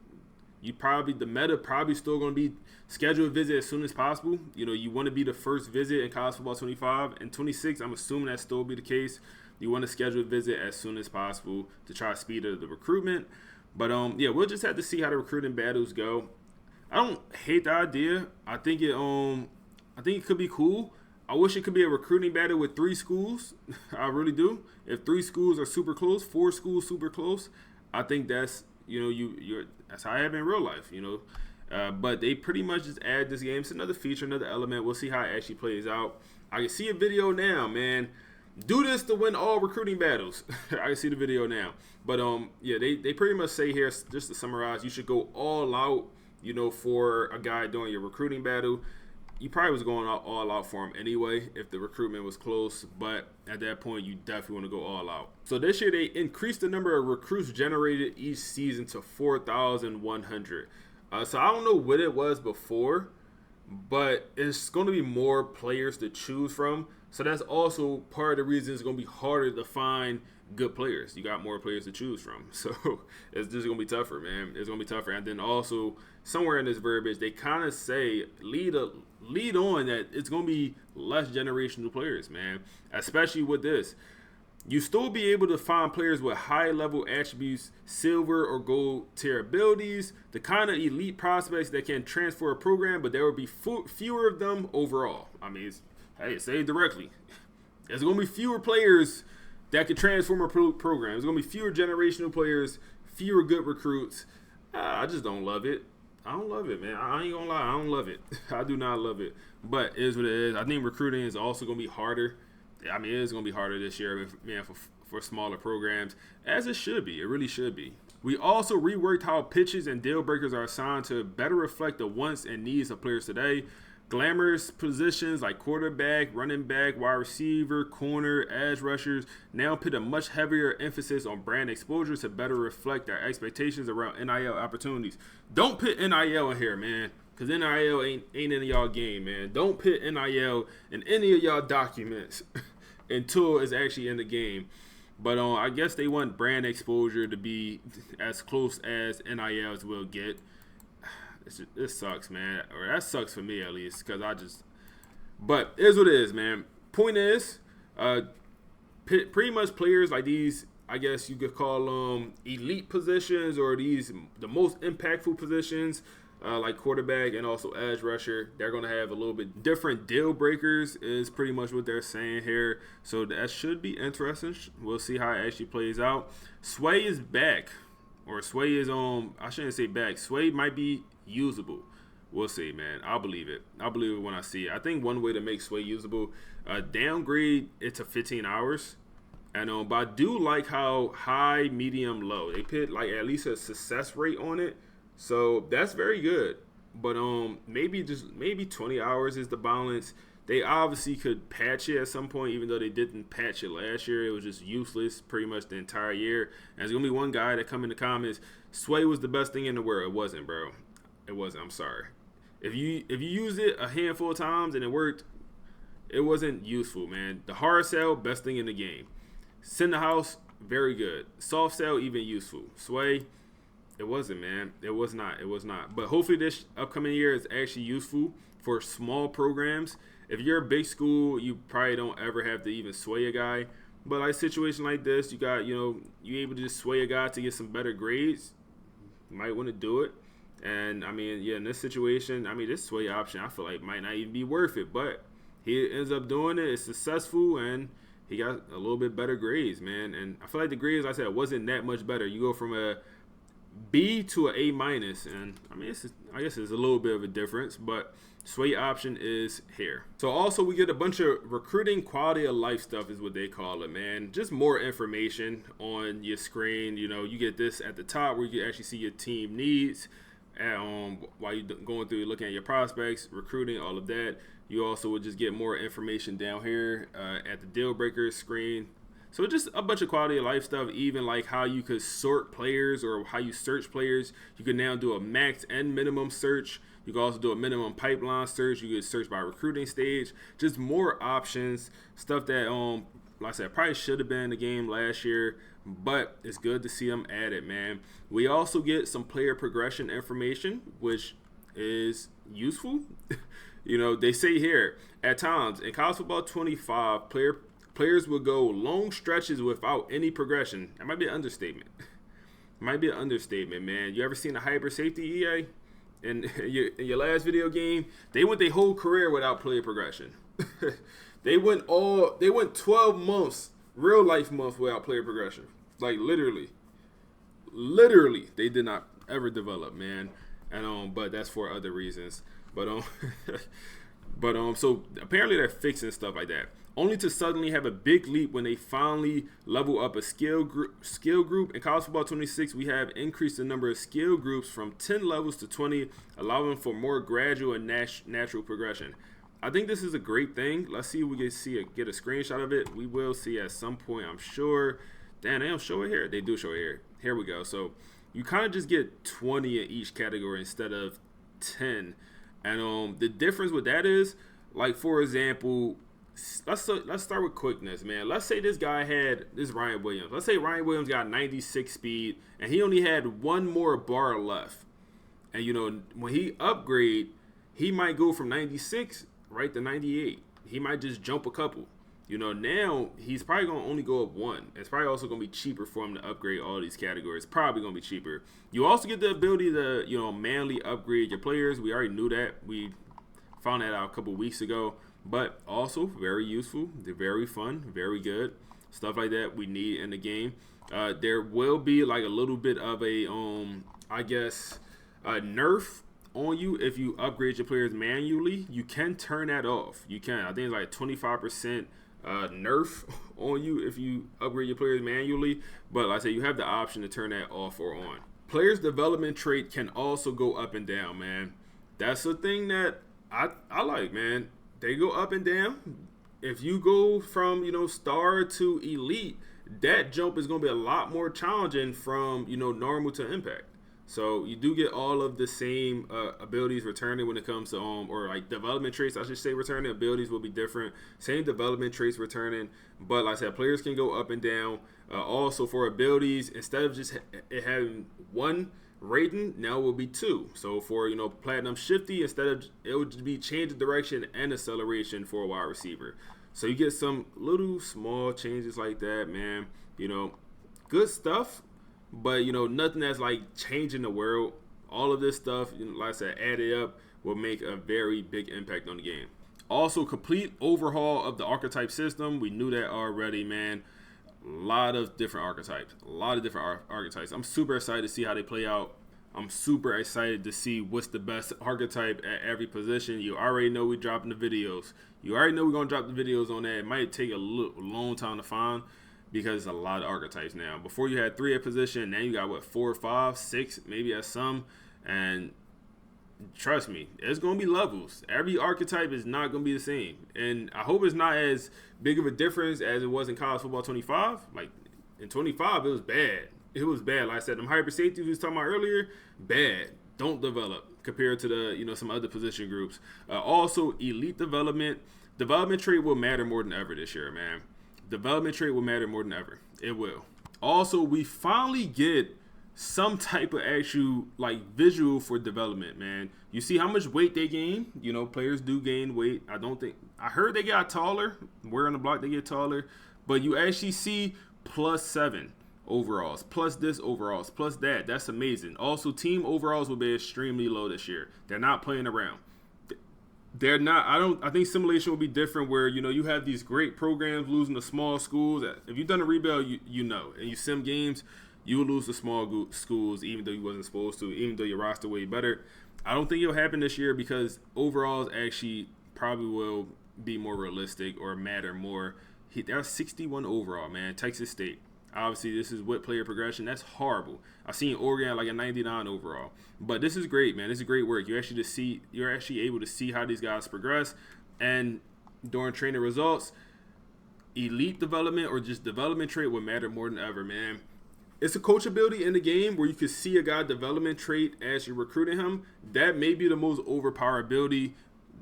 The meta probably still going to be schedule a visit as soon as possible. You want to be the first visit in college football 25 and 26. I'm assuming that still be the case. You want to schedule a visit as soon as possible to try to speed up the recruitment. But yeah, we'll just have to see how the recruiting battles go. I don't hate the idea. I think it could be cool. I wish it could be a recruiting battle with 3 schools. I really do. If 3 schools are super close, 4 schools super close, I think that's that's how I have in real life. But they pretty much just add this game. It's another feature, another element. We'll see how it actually plays out. I can see a video now, man. Do this to win all recruiting battles. I can see the video now. But yeah, they pretty much say here, just to summarize, you should go all out, for a guy doing your recruiting battle. You probably was going all out for him anyway if the recruitment was close, but at that point you definitely want to go all out. So this year they increased the number of recruits generated each season to 4,100. So I don't know what it was before, but it's going to be more players to choose from. So that's also part of the reason it's going to be harder to find good players. You got more players to choose from. So it's just going to be tougher, man. It's going to be tougher. And then also somewhere in this verbiage, they kind of say lead on that it's going to be less generational players, man, especially with this. You still be able to find players with high-level attributes, silver or gold tier abilities, the kind of elite prospects that can transfer a program, but there will be fewer of them overall. Say it directly. There's going to be fewer players that can transform a program. There's going to be fewer generational players, fewer good recruits. I just don't love it. I don't love it, man. I ain't going to lie. I don't love it. I do not love it. But it is what it is. I think recruiting is also going to be harder. It is going to be harder this year, man, for smaller programs, as it should be. It really should be. We also reworked how pitches and deal breakers are assigned to better reflect the wants and needs of players today. Glamorous positions like quarterback, running back, wide receiver, corner, edge rushers now put a much heavier emphasis on brand exposure to better reflect our expectations around NIL opportunities. Don't put NIL in here, man, because NIL ain't in y'all game, man. Don't put NIL in any of y'all documents until it's actually in the game. But I guess they want brand exposure to be as close as NILs will get. This sucks, man. Or that sucks for me at least, because but it is what it is, man. Point is, pretty much players like these, I guess you could call them elite positions, or the most impactful positions, like quarterback and also edge rusher. They're going to have a little bit different deal breakers, is pretty much what they're saying here. So that should be interesting. We'll see how it actually plays out. Sway is back, or Sway is on. I shouldn't say back. Sway might be usable. We'll see, man. I'll believe it. I'll believe it when I see it. I think one way to make Sway usable, downgrade it to 15 hours. And but I do like how high, medium, low. They put like at least a success rate on it. So that's very good. But maybe 20 hours is the balance. They obviously could patch it at some point, even though they didn't patch it last year. It was just useless pretty much the entire year. And there's gonna be one guy that come in the comments, Sway was the best thing in the world. It wasn't, bro. It wasn't. I'm sorry. If you use it a handful of times and it worked, it wasn't useful, man. The hard sell, best thing in the game. Send the house, very good. Soft sell, even useful. Sway, it wasn't, man. It was not. It was not. But hopefully this upcoming year is actually useful for small programs. If you're a big school, you probably don't ever have to even sway a guy. But like a situation like this, you got, you able to just sway a guy to get some better grades. You might want to do it. And I mean, yeah, in this situation, I mean, this sway option, I feel like might not even be worth it. But he ends up doing it. It's successful, and he got a little bit better grades, man. And I feel like the grades, like I said, wasn't that much better. You go from a B to an A minus, and I mean, I guess it's a little bit of a difference, but sway option is here. So also we get a bunch of recruiting quality of life stuff is what they call it, man. Just more information on your screen. You get this at the top where you can actually see your team needs. While you're going through looking at your prospects, recruiting, all of that. You also would just get more information down here at the deal breakers screen. So just a bunch of quality of life stuff, even like how you could sort players or how you search players. You can now do a max and minimum search. You can also do a minimum pipeline search. You can search by recruiting stage. Just more options, stuff that, like I said, probably should have been in the game last year, but it's good to see them added, man. We also get some player progression information, which is useful. They say here, at times, in college football 25, players will go long stretches without any progression. That might be an understatement. Man. You ever seen a hyper safety, EA? In your last video game, they went their whole career without player progression. They went 12 months, real life months, without player progression. Like literally, they did not ever develop, man. And but that's for other reasons. But so apparently they're fixing stuff like that, only to suddenly have a big leap when they finally level up a skill group. In college football 26, we have increased the number of skill groups from 10 levels to 20, allowing for more gradual and natural progression. I think this is a great thing. Let's see if we can get a screenshot of it. We will see at some point, I'm sure. Damn, they don't show it here. They do show it here. Here we go. So you kind of just get 20 in each category instead of 10. And the difference with that is, like, for example, let's start with quickness, man. Let's say this is Ryan Williams. Let's say Ryan Williams got 96 speed, and he only had one more bar left. And, when he upgrade, he might go from 96 right to 98. He might just jump a couple. Now he's probably going to only go up one. It's probably also going to be cheaper for him to upgrade all these categories. Probably going to be cheaper. You also get the ability to, manually upgrade your players. We already knew that. We found that out a couple weeks ago. But also very useful. They're very fun. Very good. Stuff like that we need in the game. There will be like a little bit of a, a nerf on you if you upgrade your players manually. You can turn that off. You can. I think it's like 25% nerf on you if you upgrade your players manually, but like I say, you have the option to turn that off or on. Players development trait can also go up and down, man. That's the thing that I like, man. They go up and down. If you go from star to elite, that jump is going to be a lot more challenging from normal to impact. So you do get all of the same abilities returning when it comes to or like development traits, I should say, returning. Abilities will be different. Same development traits returning, but like I said, players can go up and down. Also for abilities, instead of just it having one rating, now it will be two. So for platinum shifty, instead of it would just be change of direction and acceleration for a wide receiver. So you get some little small changes like that, man. good stuff, but nothing that's like changing the world. All of this stuff, like I said, added up will make a very big impact on the game. Also, complete overhaul of the archetype system. We knew that already, man. A lot of different archetypes. Archetypes. I'm super excited to see how they play out. I'm super excited to see what's the best archetype at every position. You already know we're dropping the videos. You already know we're going to drop the videos on that. It might take a long time to find because there's a lot of archetypes now. Before you had 3 at position. Now you got, 4, 5, 6, maybe at some. And trust me, it's going to be levels. Every archetype is not going to be the same. And I hope it's not as big of a difference as it was in college football 25. Like, in 25, it was bad. It was bad. Like I said, them hyper safeties we was talking about earlier, bad. Don't develop compared to the, some other position groups. Also, elite development. Development trait will matter more than ever this year, man. Development trait will matter more than ever. It will. Also, we finally get some type of actual visual for development, man. You see how much weight they gain. Players do gain weight. I heard they got taller. Where on the block they get taller, but you actually see +7 overalls, plus this overalls, plus that. That's amazing. Also, team overalls will be extremely low this year. They're not playing around. They're not. I think simulation will be different where you have these great programs losing to small schools. If you've done a rebuild, you know, and you sim games, you will lose to small schools even though you wasn't supposed to, even though your roster way better. I don't think it'll happen this year because overalls actually probably will be more realistic or matter more. That's 61 overall, man. Texas State. Obviously, this is with player progression. That's horrible. I've seen Oregon like a 99 overall. But this is great, man. This is great work. You're actually able to see how these guys progress. And during training results, elite development or just development trait will matter more than ever, man. It's a coachability in the game where you can see a guy development trait as you're recruiting him. That may be the most overpowered ability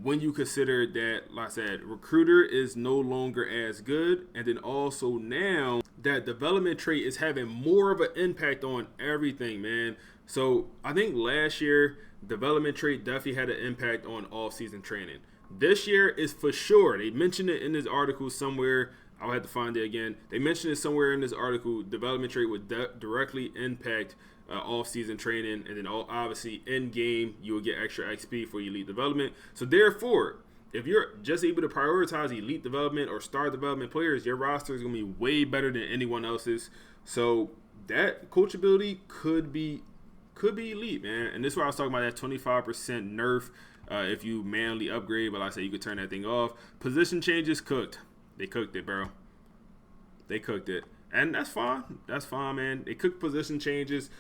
when you consider that, like I said, recruiter is no longer as good. And then also now that development trait is having more of an impact on everything, man. So I think last year, development trait definitely had an impact on off-season training. This year is for sure. They mentioned it in this article somewhere. I'll have to find it again. They mentioned it somewhere in this article. Development trait would directly impact off-season training, and then obviously in-game you will get extra XP for elite development. So therefore, if you're just able to prioritize elite development or star development players, your roster is going to be way better than anyone else's. So that coachability could be elite, man. And this is why I was talking about that 25% nerf if you manually upgrade. But like I said, you could turn that thing off. Position changes cooked. They cooked it, bro. They cooked it. And that's fine. That's fine, man. They cook position changes.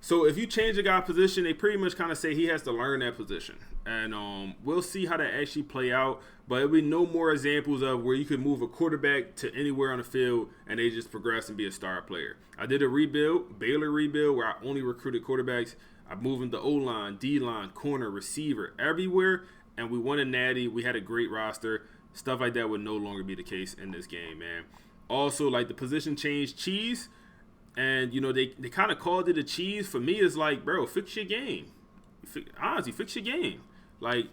So if you change a guy's position, they pretty much kind of say he has to learn that position. And we'll see how that actually play out. But there'll be no more examples of where you could move a quarterback to anywhere on the field and they just progress and be a star player. I did a Baylor rebuild, where I only recruited quarterbacks. I moved them to O-line, D-line, corner, receiver, everywhere. And we won a natty. We had a great roster. Stuff like that would no longer be the case in this game, man. Also, like the position change cheese. And, they kind of called it a cheese. For me, it's like, bro, fix your game. Honestly, fix your game. Like,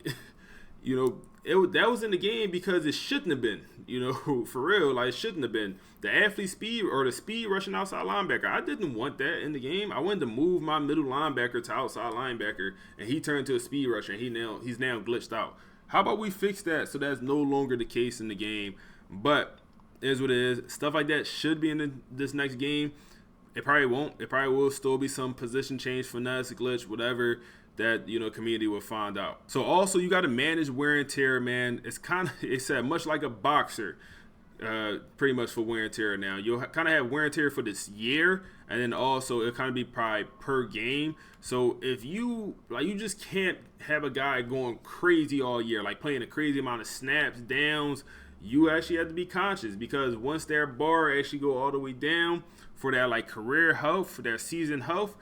that was in the game because it shouldn't have been. For real, like, it shouldn't have been. The athlete speed or the speed rushing outside linebacker, I didn't want that in the game. I wanted to move my middle linebacker to outside linebacker, and he turned to a speed rusher, and he's now glitched out. How about we fix that so that's no longer the case in the game? But it is what it is. Stuff like that should be in this next game. It probably won't. It probably will still be some position change, finesse, glitch, whatever that, community will find out. So also you got to manage wear and tear, man. It's said much like a boxer, pretty much for wear and tear now. You'll kind of have wear and tear for this year, and then also it'll kind of be probably per game. So if you just can't have a guy going crazy all year, like playing a crazy amount of snaps, downs. You actually have to be conscious because once their bar actually go all the way down for their career health, for their season health,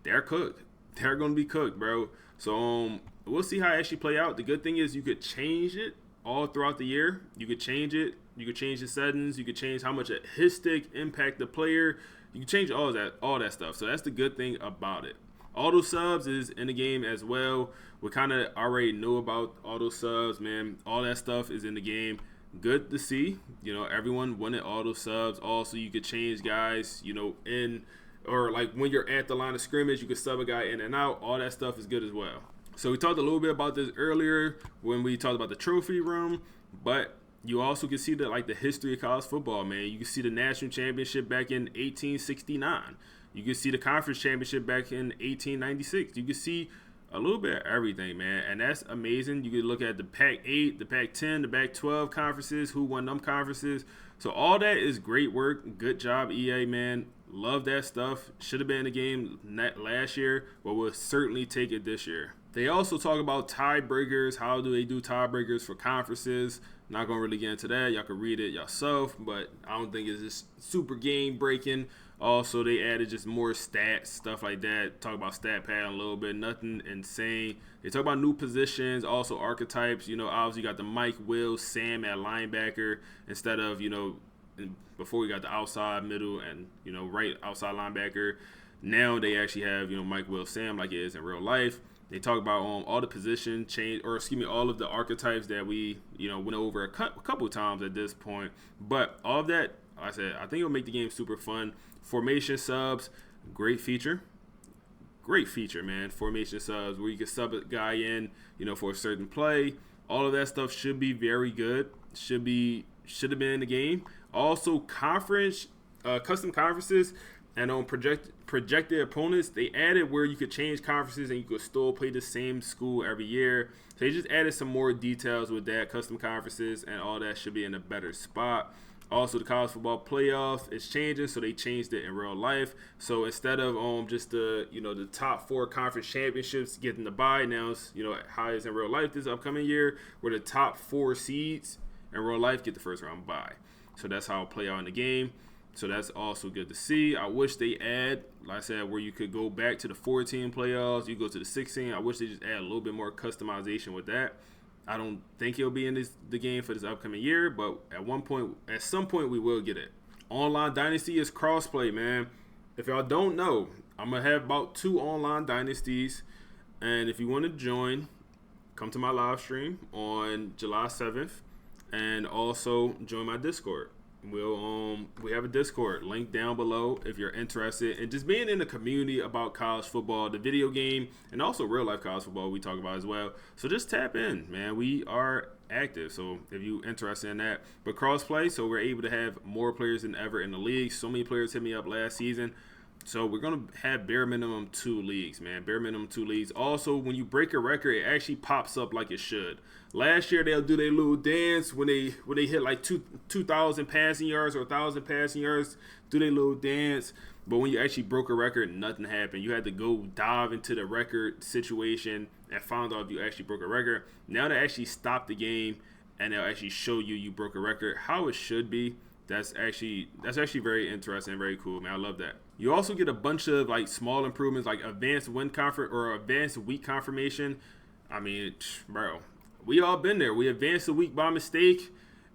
they're cooked. They're gonna be cooked, bro. So we'll see how it actually play out. The good thing is you could change it all throughout the year. You could change it. You could change the settings. You could change how much a hit stick impact the player. You can change all that stuff. So that's the good thing about it. Auto subs is in the game as well. We kind of already know about auto subs, man. All that stuff is in the game. good to see. Everyone wanted all those subs. Also, you could change guys, in or like when you're at the line of scrimmage, you could sub a guy in and out. All that stuff is good as well. So we talked a little bit about this earlier when we talked about the trophy room, but you also can see the history of college football, man. You can see the national championship back in 1869. You can see the conference championship back in 1896. You can see a little bit of everything, man, and that's amazing. You can look at the Pac-8, the Pac-10, the Pac-12 conferences, who won them conferences. So all that is great work. Good job, EA, man. Love that stuff. Should have been in the game last year, but we'll certainly take it this year. They also talk about tiebreakers. How do they do tiebreakers for conferences? Not going to really get into that. Y'all can read it yourself, but I don't think it's just super game breaking. Also, they added just more stats, stuff like that. Talk about stat pad a little bit. Nothing insane. They talk about new positions, also archetypes. Obviously you got the Mike, Will, Sam at linebacker instead of, before we got the outside, middle, and, right outside linebacker. Now they actually have, Mike, Will, Sam like it is in real life. They talk about all the position change, all of the archetypes that we, went over a couple times at this point. But all of that, like I said, I think it'll make the game super fun. Formation subs, great feature. Great feature, man. Formation subs where you can sub a guy in, for a certain play. All of that stuff should be very good. Should have been in the game. Also, custom conferences and on projected opponents, they added where you could change conferences and you could still play the same school every year. So they just added some more details with that, custom conferences, and all that should be in a better spot. Also, the college football playoff is changing, so they changed it in real life. So instead of just the top 4 conference championships getting the bye, now it's how it is in real life this upcoming year, where the top 4 seeds in real life get the first round bye. So that's how it'll play out in the game. So that's also good to see. I wish they add, like I said, where you could go back to the 14 playoffs, you go to the 16. I wish they just add a little bit more customization with that. I don't think he'll be in the game for this upcoming year, but at some point, we will get it. Online Dynasty is crossplay, man. If y'all don't know, I'm going to have about 2 online Dynasties, and if you want to join, come to my live stream on July 7th, and also join my Discord. We have a Discord link down below if you're interested in just being in the community about college football, the video game, and also real life college football we talk about as well. So just tap in, man. We are active, so if you're interested in that. But crossplay, so we're able to have more players than ever in the league. So many players hit me up last season. So we're going to have bare minimum 2 leagues, man. Bare minimum 2 leagues. Also, when you break a record, it actually pops up like it should. Last year, they'll do their little dance when they hit like 2,000 passing yards or 1,000 passing yards, do their little dance. But when you actually broke a record, nothing happened. You had to go dive into the record situation and find out if you actually broke a record. Now they actually stop the game and they'll actually show you broke a record, how it should be. That's actually very interesting and very cool, man. I love that. You also get a bunch of small improvements like advanced win or advanced week confirmation. I mean, bro, we all been there. We advanced a week by mistake,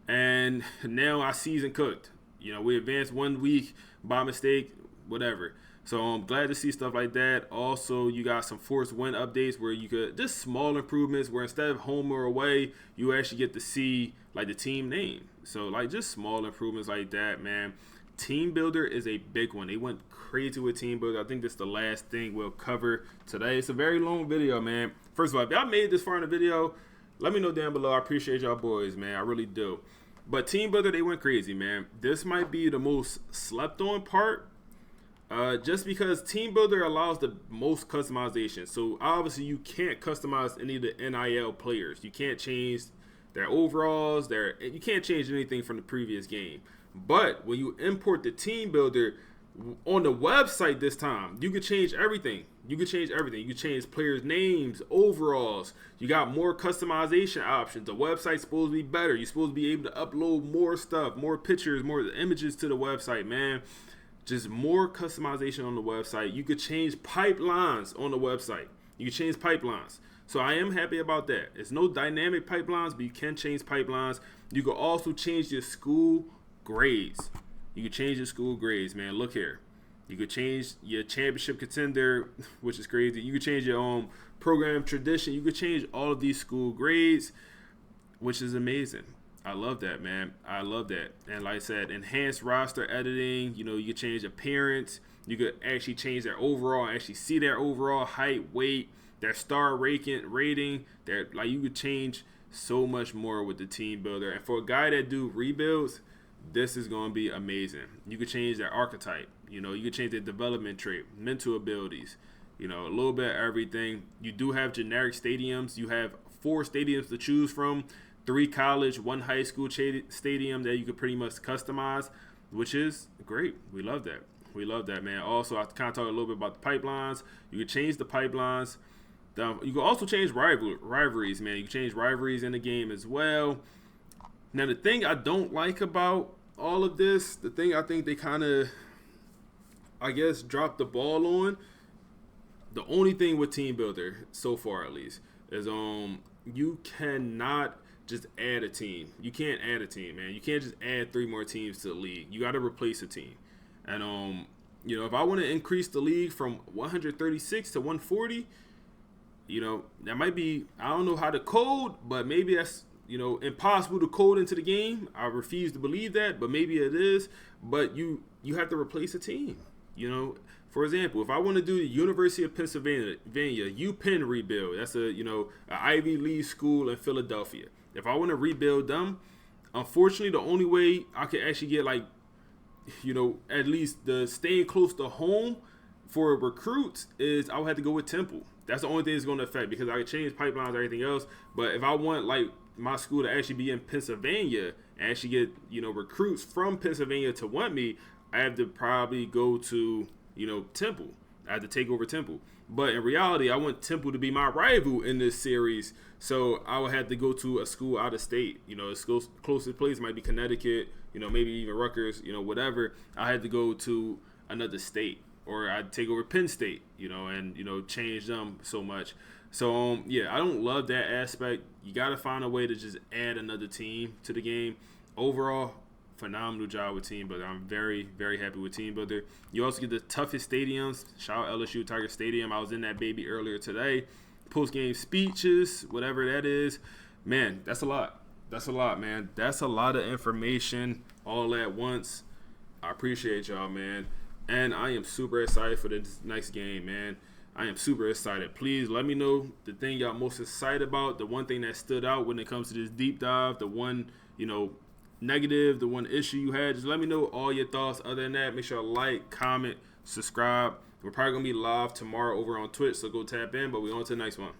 and now our season cooked. We advanced 1 week by mistake, whatever. So I'm glad to see stuff like that. Also, you got some forced win updates where you could just small improvements where instead of home or away, you actually get to see the team name. So just small improvements like that, man. Team Builder is a big one. They went crazy with Team Builder. I think this is the last thing we'll cover today. It's a very long video, man. First of all, if y'all made it this far in the video, let me know down below. I appreciate y'all boys, man. I really do. But Team Builder, they went crazy, man. This might be the most slept on part. Just because Team Builder allows the most customization. So obviously you can't customize any of the NIL players. You can't change their overalls, you can't change anything from the previous game. But when you import the Team Builder on the website this time, you can change everything. You can change players' names, overalls. You got more customization options. The website's supposed to be better. You're supposed to be able to upload more stuff, more pictures, more images to the website, man. Just more customization on the website. You could change pipelines on the website. So I am happy about that. It's no dynamic pipelines, but you can change pipelines. You can also change your school grades. Man. Look here. You could change your championship contender, which is crazy. You could change your program tradition. You could change all of these school grades, which is amazing. I love that, man. I love that. And like I said, enhanced roster editing. You can change appearance. You could actually change their overall, actually see their overall height, weight, their star rating. Their like you could change so much more with the team builder. And for a guy that do rebuilds, this is going to be amazing. You could change their archetype. You could change their development trait, mental abilities. A little bit of everything. You do have generic stadiums. You have 4 stadiums to choose from. 3 college, 1 high school stadium that you could pretty much customize, which is great. We love that. We love that, man. Also, I kind of talk a little bit about the pipelines. You can change the pipelines. You can also change rivalries, man. You can change rivalries in the game as well. Now, the thing I don't like about all of this, the thing I think they kind of, I guess, dropped the ball on, the only thing with Team Builder, so far at least, is you cannot just add a team. You can't add a team, man. You can't just add 3 more teams to the league. You got to replace a team. And if I want to increase the league from 136 to 140, that might be, I don't know how to code, but maybe that's impossible to code into the game. I refuse to believe that, but maybe it is. But you have to replace a team. For example, if I want to do the University of Pennsylvania UPenn rebuild, that's an Ivy League school in Philadelphia. If I want to rebuild them, unfortunately, the only way I could actually get at least the staying close to home for recruits is I would have to go with Temple. That's the only thing it's going to affect because I could change pipelines and everything else. But if I want my school to actually be in Pennsylvania and actually get recruits from Pennsylvania to want me, I have to probably go to Temple. I had to take over Temple. But in reality, I want Temple to be my rival in this series. So I would have to go to a school out of state. The closest place might be Connecticut, maybe even Rutgers, whatever. I had to go to another state. Or I'd take over Penn State, and change them so much. So, I don't love that aspect. You got to find a way to just add another team to the game. Overall, phenomenal job with Team Builder. I'm very, very happy with Team Builder. You also get the toughest stadiums. Shout out LSU Tiger Stadium. I was in that baby earlier today. Post-game speeches, whatever that is. Man, that's a lot. That's a lot, man. That's a lot of information all at once. I appreciate y'all, man. And I am super excited for this next game, man. I am super excited. Please let me know the thing y'all most excited about, the one thing that stood out when it comes to this deep dive, the one, negative, the one issue you had. Just let me know all your thoughts. Other than that, make sure to like, comment, subscribe. We're probably going to be live tomorrow over on Twitch, so go tap in. But we're on to the next one.